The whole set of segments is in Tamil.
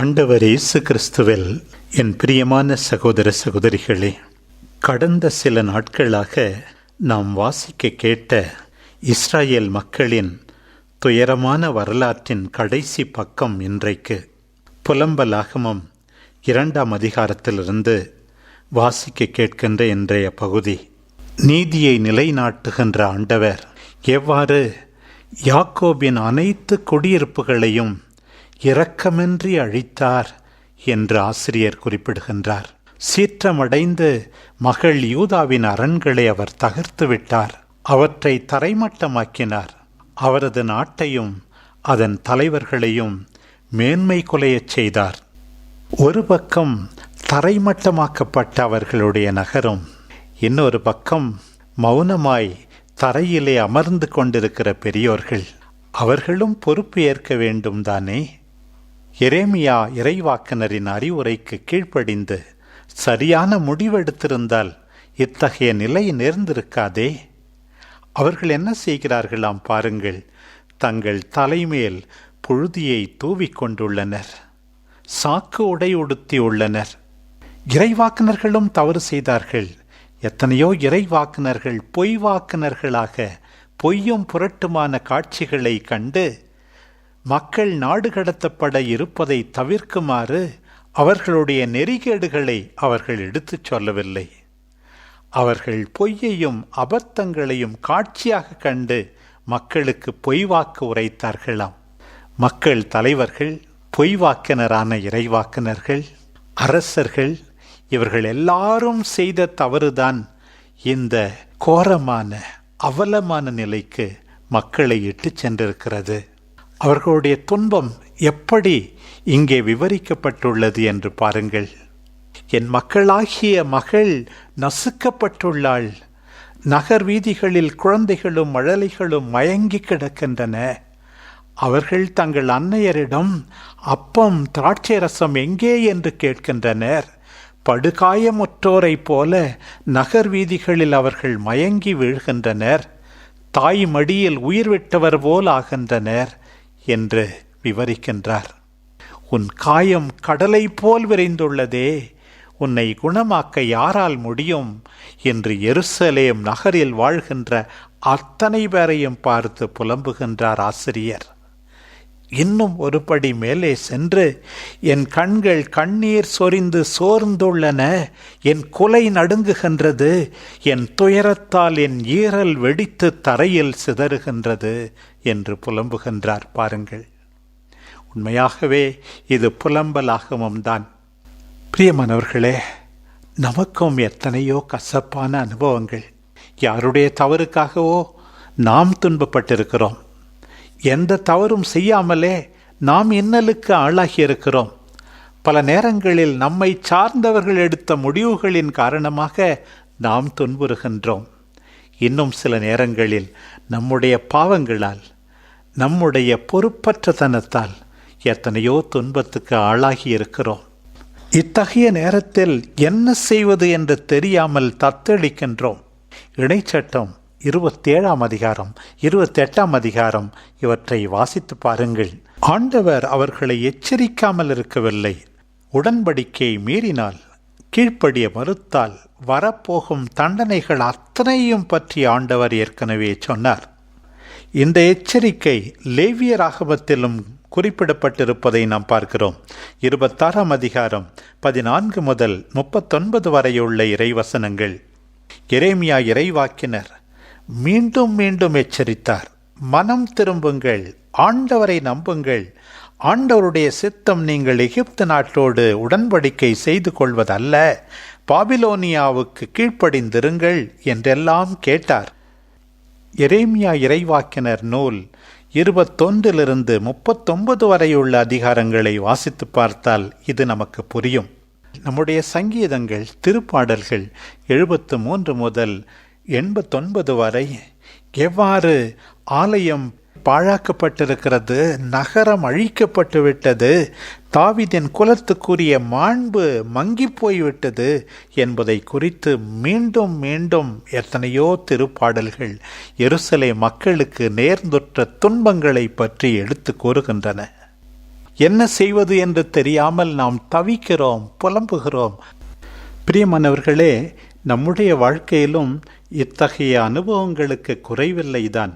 ஆண்டவர் இயேசு கிறிஸ்துவில் என் பிரியமான சகோதர சகோதரிகளே, கடந்த சில நாட்களாக நாம் வாசிக்க கேட்ட இஸ்ராயேல் மக்களின் துயரமான வரலாற்றின் கடைசி பக்கம் இன்றைக்கு புலம்பலாகமம் 2ஆம் அதிகாரத்திலிருந்து வாசிக்க கேட்கின்ற இன்றைய பகுதி. நீதியை நிலைநாட்டுகின்ற ஆண்டவர் எவ்வாறு யாக்கோபின் அனைத்து குடியிருப்புகளையும் இரக்கமின்றி அழித்தார் என்று ஆசிரியர் குறிப்பிடுகின்றார். சீற்றமடைந்து மகள் யூதாவின் அரண்களை அவர் தகர்த்து விட்டார். அவற்றை தரைமட்டமாக்கினார். அவரது நாட்டையும் அதன் தலைவர்களையும் மேன்மை குலையச் செய்தார். ஒரு பக்கம் தரைமட்டமாக்கப்பட்ட அவர்களுடைய நகரம், இன்னொரு பக்கம் மௌனமாய் தரையிலே அமர்ந்து கொண்டிருக்கிற பெரியோர்கள், அவர்களும் பொறுப்பு ஏற்க வேண்டும் தானே? எரேமியா இறைவாக்கினரின் அறிவுரைக்கு கீழ்ப்படிந்து சரியான முடிவெடுத்திருந்தால் இத்தகைய நிலை நேர்ந்திருக்காதே. அவர்கள் என்ன செய்கிறார்களாம் பாருங்கள். தங்கள் தலைமேல் புழுதியை தூவிக்கொண்டுள்ளனர், சாக்கு உடை உடுத்தியுள்ளனர். இறைவாக்கினர்களும் தவறு செய்தார்கள். எத்தனையோ இறைவாக்கினர்கள் பொய் வாக்கினர்களாக பொய்யும் புரட்டுமான காட்சிகளை கண்டு மக்கள் நாடு கடத்தப்பட இருப்பதை தவிர்க்குமாறு அவர்களுடைய நெறிகேடுகளை அவர்கள் எடுத்துச் சொல்லவில்லை. அவர்கள் பொய்யையும் அபத்தங்களையும் காட்சியாக கண்டு மக்களுக்கு பொய் வாக்கு உரைத்தார்களாம். மக்கள் தலைவர்கள், பொய் வாக்கினரான இறைவாக்கினர்கள், அரசர்கள், இவர்கள் எல்லாரும் செய்த தவறுதான் இந்த கோரமான அவலமான நிலைக்கு மக்களை இட்டுச் சென்றிருக்கிறது. அவர்களுடைய துன்பம் எப்படி இங்கே விவரிக்கப்பட்டுள்ளது என்று பாருங்கள். என் மக்களாகிய மகள் நசுக்கப்பட்டுள்ளாள். நகர் வீதிகளில் குழந்தைகளும் மழலைகளும் மயங்கி கிடக்கின்றன. அவர்கள் தங்கள் அன்னையரிடம் அப்பம், திராட்சை ரசம் எங்கே என்று கேட்கின்றனர். படுகாயமுற்றோரை போல நகர் வீதிகளில் அவர்கள் மயங்கி வீழ்கின்றனர். தாய் மடியில் உயிர் விட்டவர் போல் ஆகின்றனர் என்று விவரிக்கின்றார். உன் காயம் கடலை போல் விரைந்துள்ளதே, உன்னை குணமாக்க யாரால் முடியும் என்று எருசலேம் நகரில் வாழ்கின்ற அத்தனை பேரையும் பார்த்து புலம்புகின்றார் ஆசிரியர். இன்னும் ஒரு படி மேலே சென்று, என் கண்கள் கண்ணீர் சொரிந்து சோர்ந்துள்ளன, என் குலை நடுங்குகின்றது, என் துயரத்தால் என் ஈரல் வெடித்து தரையில் சிதறுகின்றது என்று புலம்புகின்றார். பாருங்கள், உண்மையாகவே இது புலம்பலாகமும் தான். பிரியமானவர்களே, நமக்கும் எத்தனையோ கசப்பான அனுபவங்கள். யாருடைய தவறுக்காகவோ நாம் துன்பப்பட்டிருக்கிறோம். எந்த தவறும் செய்யாமலே நாம் இன்னலுக்கு ஆளாகி இருக்கிறோம். பல நேரங்களில் நம்மை சார்ந்தவர்கள் எடுத்த முடிவுகளின் காரணமாக நாம் துன்புறுகின்றோம். இன்னும் சில நேரங்களில் நம்முடைய பாவங்களால், நம்முடைய பொறுப்பற்றத்தனத்தால் எத்தனையோ துன்பத்துக்கு ஆளாகி இருக்கிறோம். இத்தகைய நேரத்தில் என்ன செய்வது என்று தெரியாமல் தத்தளிக்கின்றோம். இணைச்சட்டம் 27ஆம் அதிகாரம், 28ஆம் அதிகாரம் இவற்றை வாசித்து பாருங்கள். ஆண்டவர் அவர்களை எச்சரிக்காமல் இருக்கவில்லை. உடன்படிக்கையை மீறினால், கீழ்ப்படிய மறுத்தால் வரப்போகும் தண்டனைகள் அத்தனையும் பற்றி ஆண்டவர் ஏற்கனவே சொன்னார். இந்த எச்சரிக்கை லேவியராகமத்திலும் குறிப்பிடப்பட்டிருப்பதை நாம் பார்க்கிறோம். 26ஆம் அதிகாரம் 14 முதல் 39 வரையுள்ள இறைவசனங்கள். எரேமியா இறைவாக்கினர் மீண்டும் மீண்டும் எச்சரித்தார். மனம் திரும்புங்கள், ஆண்டவரை நம்புங்கள். ஆண்டவருடைய சித்தம் நீங்கள் எகிப்து நாட்டோடு உடன்படிக்கை செய்து கொள்வதல்ல, பாபிலோனியாவுக்கு கீழ்ப்படிந்திருங்கள் என்றெல்லாம் கேட்டார். எரேமியா இறைவாக்கினர் நூல் 21 39 வரையுள்ள அதிகாரங்களை வாசித்து பார்த்தால் இது நமக்கு புரியும். நம்முடைய சங்கீதங்கள், திருப்பாடல்கள் 73 முதல் 89 வரை எவ்வாறு ஆலயம் பாழாக்கப்பட்டிருக்கிறது, நகரம் அழிக்கப்பட்டு விட்டது, தாவீதின் குலத்துக்குரிய மாண்பு மங்கி போய்விட்டது என்பதை குறித்து மீண்டும் மீண்டும் எத்தனையோ திருப்பாடல்கள் எருசலேம் மக்களுக்கு நேர்ந்துற்ற துன்பங்களை பற்றி எடுத்து கூறுகின்றன. என்ன செய்வது என்று தெரியாமல் நாம் தவிக்கிறோம், புலம்புகிறோம். பிரியமானவர்களே, நம்முடைய வாழ்க்கையிலும் இத்தகைய அனுபவங்களுக்கு குறைவில்லைதான்.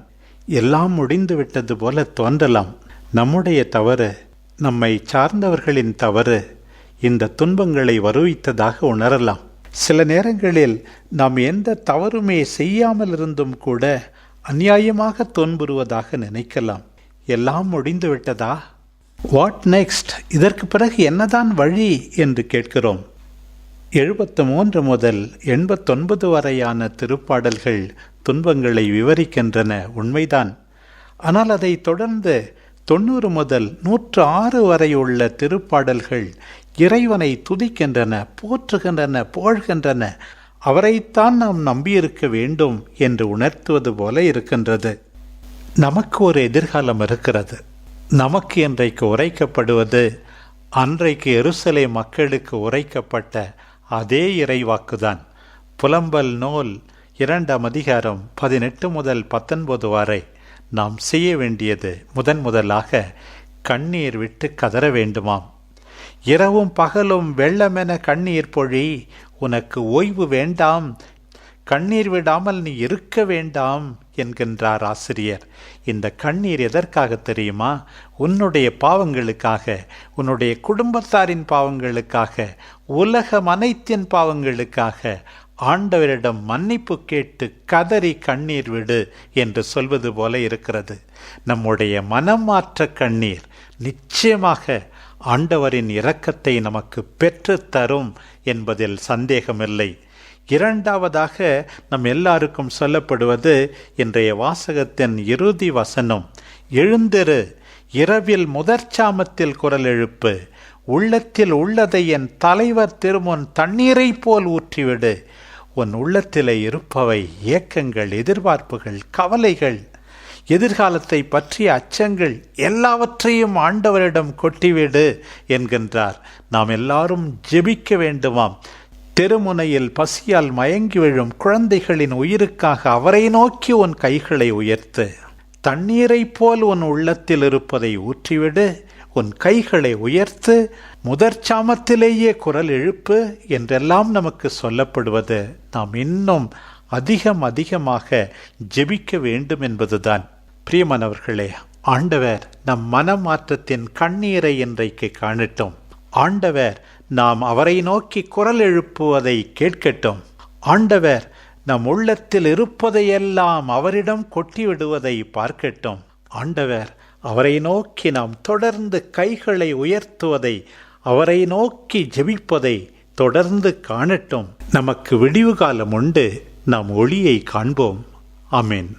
எல்லாம் முடிந்து விட்டது போல தோன்றலாம். நம்முடைய தவறு, நம்மை சார்ந்தவர்களின் தவறு இந்த துன்பங்களை வருவித்ததாக உணரலாம். சில நேரங்களில் நாம் எந்த தவறுமே செய்யாமல் இருந்தும் கூட அநியாயமாக துன்புறுவதாக நினைக்கலாம். எல்லாம் முடிந்து விட்டதா? What next? இதற்கு பிறகு என்னதான் வழி என்று கேட்கிறோம். 73 முதல் 89 வரையான திருப்பாடல்கள் துன்பங்களை விவரிக்கின்றன, உண்மைதான். ஆனால் அதை தொடர்ந்து 90 முதல் 106 வரை உள்ள திருப்பாடல்கள் இறைவனை துதிக்கின்றன, போற்றுகின்றன, புகழ்கின்றன. அவரைத்தான் நாம் நம்பியிருக்க வேண்டும் என்று உணர்த்துவது போல இருக்கின்றது. நமக்கு ஒரு எதிர்காலம் இருக்கிறது. நமக்கு இன்றைக்கு உரைக்கப்படுவது அன்றைக்கு எருசலேம் மக்களுக்கு உரைக்கப்பட்ட அதே இறைவாக்குதான். புலம்பல் நூல் 2ஆம் அதிகாரம் 18 முதல் 19 வரை நாம் செய்ய வேண்டியது முதலாக கண்ணீர் விட்டு கதற வேண்டுமாம். இரவும் பகலும் வெள்ளமென கண்ணீர் பொழி, உனக்கு ஓய்வு வேண்டாம், கண்ணீர் விடாமல் நீ இருக்க வேண்டாம் என்கின்றார் ஆசிரியர். இந்த கண்ணீர் எதற்காக தெரியுமா? உன்னுடைய பாவங்களுக்காக, உன்னுடைய குடும்பத்தாரின் பாவங்களுக்காக, உலகம் அனைத்தின் பாவங்களுக்காக ஆண்டவரிடம் மன்னிப்பு கேட்டு கதறி கண்ணீர் விடு என்று சொல்வது போல இருக்கிறது. நம்முடைய மனம் மாற்ற கண்ணீர் நிச்சயமாக ஆண்டவரின் இரக்கத்தை நமக்கு பெற்று தரும் என்பதில் சந்தேகமில்லை. இரண்டாவதாக நம் எல்லாருக்கும் சொல்லப்படுவது இன்றைய வாசகத்தின் இறுதி வசனம், எழுந்திரு, இரவில் முதற்சாமத்தில் குரல் எழுப்பு, உள்ளத்தில் உள்ளதை என் தலைவர் திருமுன் தண்ணீரை போல் ஊற்றிவிடு. உன் உள்ளத்திலே இருப்பவை ஏக்கங்கள், எதிர்பார்ப்புகள், கவலைகள், எதிர்காலத்தை பற்றிய அச்சங்கள் எல்லாவற்றையும் ஆண்டவரிடம் கொட்டிவிடு என்கின்றார். நாம் எல்லாரும் ஜெபிக்க வேண்டுமாம். தெருமுனையில் பசியால் மயங்கி விழும் குழந்தைகளின் உயிருக்காக அவரை நோக்கி உன் கைகளை உயர்த்து. தண்ணீரை போல் உன் உள்ளத்தில் இருப்பதை ஊற்றிவிடு, உன் கைகளை உயர்த்து, முதற்சாமத்திலேயே குரல் எழுப்பு என்றெல்லாம் நமக்கு சொல்லப்படுவது நாம் இன்னும் அதிகமாக ஜெபிக்க வேண்டும் என்பதுதான். பிரியமானவர்களே, ஆண்டவர் நம் மனமாற்றத்தின் கண்ணீரை இன்றைக்கு காணட்டும். ஆண்டவர் நாம் அவரை நோக்கி குரல் எழுப்புவதை கேட்கட்டும். ஆண்டவர் நம் உள்ளத்தில் இருப்பதையெல்லாம் அவரிடம் கொட்டிவிடுவதை பார்க்கட்டும். ஆண்டவர் அவரை நோக்கி நாம் தொடர்ந்து கைகளை உயர்த்துவதை, அவரை நோக்கி ஜெபிப்பதை தொடர்ந்து காணட்டும். நமக்கு விடிவு காலம் உண்டு. நாம் ஒளியை காண்போம். ஆமென்.